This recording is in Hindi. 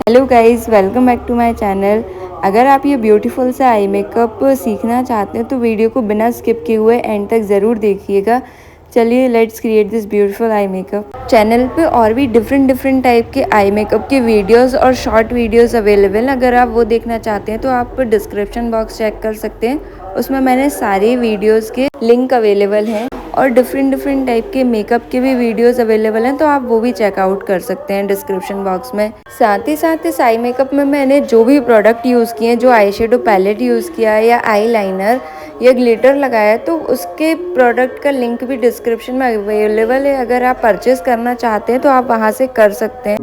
Hello guys, welcome back to my channel. अगर आप ये ब्यूटीफुल सा आई मेकअप सीखना चाहते हैं तो वीडियो को बिना स्किप किए हुए एंड तक ज़रूर देखिएगा। चलिए let's create this beautiful eye makeup. Channel पे और भी डिफरेंट टाइप के आई मेकअप के वीडियोस और शॉर्ट वीडियोस अवेलेबल हैं। अगर आप वो देखना चाहते हैं तो आप डिस्क्रिप्शन बॉक्स चेक कर सकते हैं, उसमें मैंने सारे वीडियोस के लिंक अवेलेबल हैं और डिफरेंट टाइप के मेकअप के भी वीडियोस अवेलेबल हैं, तो आप वो भी चेकआउट कर सकते हैं डिस्क्रिप्शन बॉक्स में। साथ ही इस आई मेकअप में मैंने जो भी प्रोडक्ट यूज़ किए हैं, जो आई शेडो पैलेट यूज़ किया है या आई लाइनर या ग्लिटर लगाया है, तो उसके प्रोडक्ट का लिंक भी डिस्क्रिप्शन में अवेलेबल है। अगर आप परचेज़ करना चाहते हैं तो आप वहाँ से कर सकते हैं।